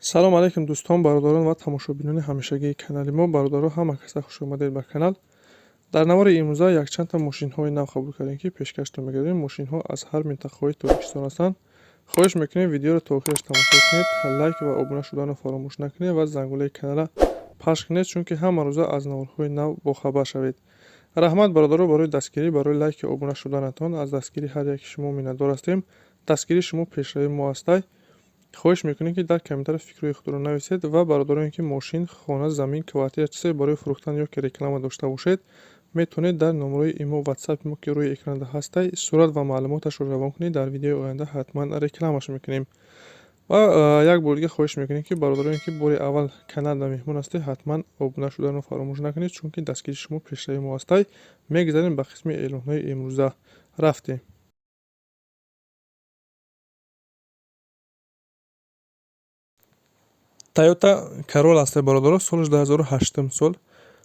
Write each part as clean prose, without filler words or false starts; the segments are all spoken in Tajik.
салом алейкум дӯстон, бародарон ва тамошобинони ҳамешагии канали мо. Бародаро, ҳама каса хушомадед ба канал. Дар навори имрӯза якчандта мошинҳои нав қабул кардем, ки пешкашро мегардем. Мошинҳо аз ҳар минтақаҳои Тоҷикистон ҳастанд. хоҳиш мекунем видеоро то охираш тамошо кунед, лайк ва обуна шуданро фаромӯш накунед ва зангулаи канала пахш кунед, чунки ҳама рӯза аз наворҳои нав бохабар шавед. раҳмат бародаро барои дастгирӣ, барои лайки обуна шуданатон. аз дастгирии ҳар яки шумо миннатдор ҳастем. дастгирии шумо пешравии мо ҳастай. хоҳиш мекунем ки дар комментариё фикрҳои худро нависед ва бародароне ки мошин, хона, замин, квартира чизе барои фурӯхтан ё ки реклама дошта бошед, метавонед дар номерои имо ватсапи мо ки рӯи экранда ҳастай сурат ва маълумоташро равон кунед. дар видеои оянда ҳатман рекламаш мекунем. ва як бор дига хоҳиш мекунем ки бародароне ки бори аввал каналда меҳмон ҳастед, ҳатман обуна шуданро фаромӯш накунед, чунки дастгирии шумо пешравии мо ҳастай. мегузарем ба қисми эълонҳои имрӯза. рафтем. Toyota Corolla аст бародаро, соли 2008 сол.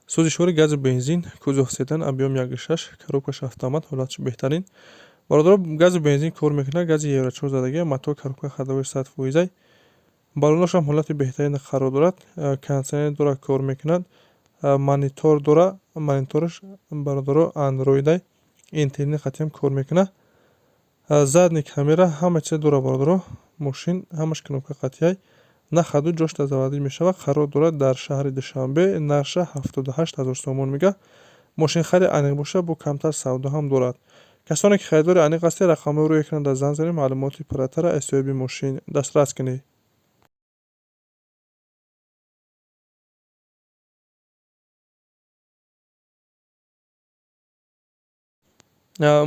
сӯзишвори гази бензин, кузов седан, объем 1.6, коробкаш автомат, ҳолаташ беҳтарин. бародаро, гази бензин кор мекунад, гази евро 4 задагӣ, мотор коробка ходовой 100%. балоношам ҳолати беҳтарин қарор дорад, кондитсионер дорад, кор мекунад, монитор дорад, монитораш бародаро Android, интернет қатиям кор мекунад. задни камера, ҳама чиз дорад бародаро. мошин ҳамаш кнопка қатия. нахаду ҷошта заводӣ мешавад. қарор дорад дар шаҳри Душанбе. нарша 78 000 сомон мега. мошин хари аниқ боша, бо камтар савдо ҳам дорад. касоне ки харидори аниқ ҳастед, рақамҳои рӯи экран дар занг занед, маълумоти пурратара аз соҳиби мошин дастрас кунед.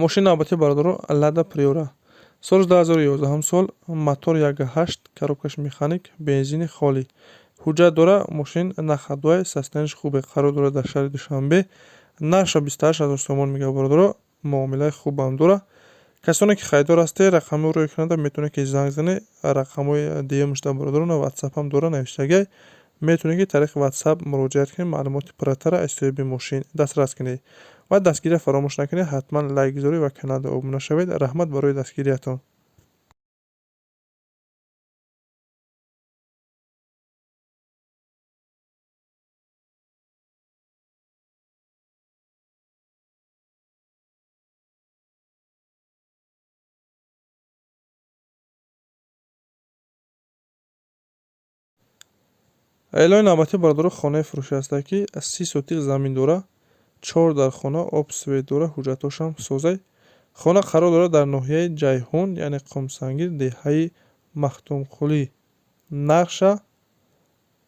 мошини навбатӣ бародаро Lada Priora. соли 2011 сол. мотор 1.8, коробкаш механик, бензини холӣ. ҳуҷҷат дора. мошин нахадвай, состояниш хубе. қарор дорад дар шаҳри Душанбе. нарша 28 000 сомон мега бародаро. муомилаи хубам дора. касоне ки харидор ҳастед, рақамҳои рӯи экран метавонед ки занг занед. рақамҳои DM-шда бародаро на WhatsApp ҳам дора навиштагай. метавонед ки тариқи WhatsApp муроҷиат кунед, маълумоти пурратара аз соҳиби мошин дастрас кунед. ва дастгирия фаромӯш накунед, ҳатман лайк гузоред ва каналда обуна шавед. раҳмат барои дастгириятон. эълони навбатӣ бародаро, хонаи фурӯшӣ ҳастад ки 30 сотиқ замин дора. 4 дар хона, об свет дора, ҳуҷҷатошам созай. хона қарор дорад дар ноҳияи Ҷайҳун, яъне Қумсангир, деҳаи Махтумқулӣ. нарша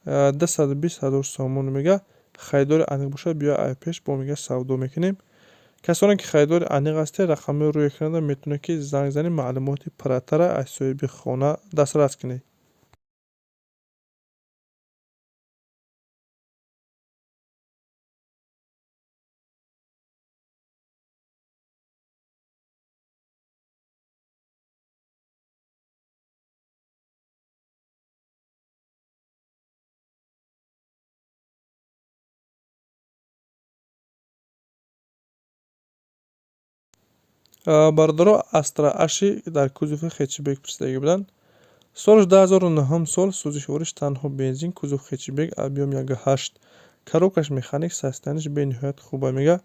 220 000 сомон мега. харидори аниқ бошад, биё ай пеш бо мега савдо мекунем. касоне ки харидори аниқ ҳастед, рақамҳои рӯи экран метавонед ки занг занед, маълумоти пурратара аз соҳиби хона дастрас кунед. бародаро, Astra Ashi дар кузови хечбек пурсидагӣ буданд. соли 2009 сол. сӯзишвориш танҳо бензин, кузов хечбек, объем 1.8, коробкаш механик, состояниш бениҳоят хуба мега.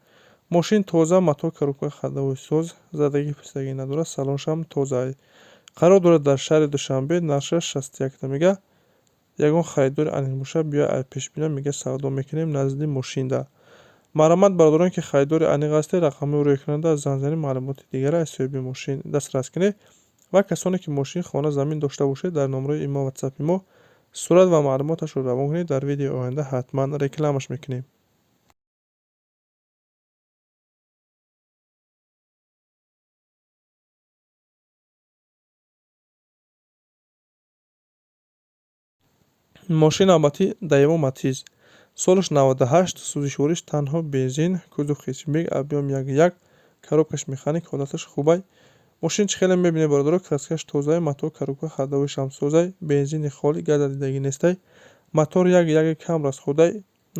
мошин тоза, мотор коробка ходовой соз, задагӣ пурсидагӣ надорад, салоншам тоза. қарор дорад дар шаҳри Душанбе. нарша 61 мега. ягон харидори аниқ боша, биё ай пешбинам мега савдо мекунем назди мошинда. марҳамат бародароне ки харидори аниқ ҳастед, рақамҳои рӯи экранда занг занед, маълумоти дигара аз соҳиби мошин дастрас кунед. ва касоне ки мошин, хона, замин дошта бошед, дар номерои имо ватсапи мо сурат ва маълумоташро равон кунед. дар видеои оянда ҳатман рекламаш мекунем. мошини навбатӣ Daewoo Matiz. солиш 98, сӯзишвориш танҳо бензин, кузов хечбек, объем 1.1, коробкаш механик, ҳолаташ хубай. мошин чӣ хеле мебинед бародаро, краскаш тозай, мотор коробка ходовойшам созай, бензини холӣ, газа дидагӣ нестай. мотор 1.1 кам расходай,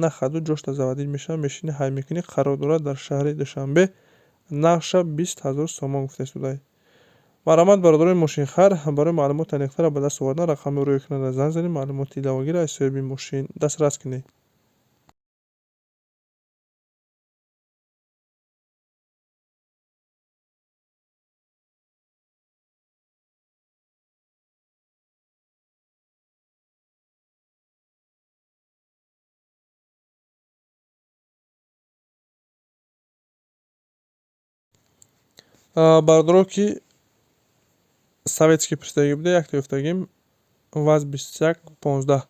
нахаду ҷошта заводӣ мешавад, мешини ҳай мекунӣ. қарор дорад дар шаҳри Душанбе. нарша 20 000 сомон гуфта шудай. марҳамат бародарои мошинхар, барои маълумоти аниқтара ба даст овардан рақами рӯйкунанда занг занед, маълумоти иловагиро аз соҳиби мошин дастрас кунед. Бародаро ки советски пирсидагӣ буда, якта ёфтагим ВАЗ 2115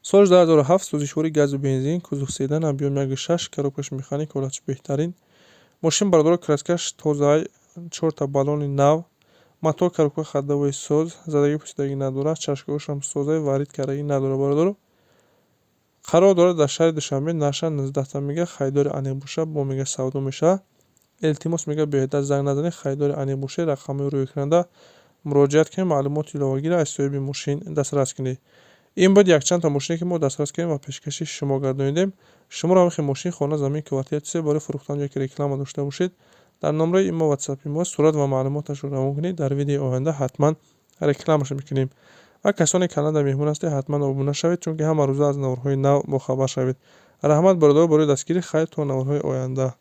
соли 2007 сӯзишвори газу бензин, кузов седан, объем 1.6, коробкаи механик ҳолати беҳтарин. Мошин бародаро краскаш тоза, 4 баллони нав, матоъ коробка хаддавои соз, задагӣ пусидагӣ надорад, чашкаҳошам соза, варид каррагӣ надорад. Бародаро қарор дорад дар шаҳри Душанбе наша 19 мега хайдори аниқ боша бо мега савдо мешавад. илтимос мега беҳтар занг назанед, хайдори аниқ бошед, рақами рӯйкунанда муроҷиат кунед, маълумоти иловагиро аз соҳиби мошин дастрас кунед. ин буд якчанд та мошине ки мо дастрас кардем ва пешкаши шумо гардонидем. Шуморо ҳамихи мошин, хона, замин, квартира чизе барои фурӯхтан ё ки реклама дошта бошед, дар номраи имо ватсапи мо сурат ва маълумоташро равон кунед. Дар видеои оянда ҳатман рекламаша мекунем. ва касоне каналда меҳмон ҳастед, ҳатман обуна шавед, чунки ҳама рӯза аз наварҳои нав бохабар шавед. Раҳмат бародаро барои дастгирӣ. Хайр то наварҳои оянда.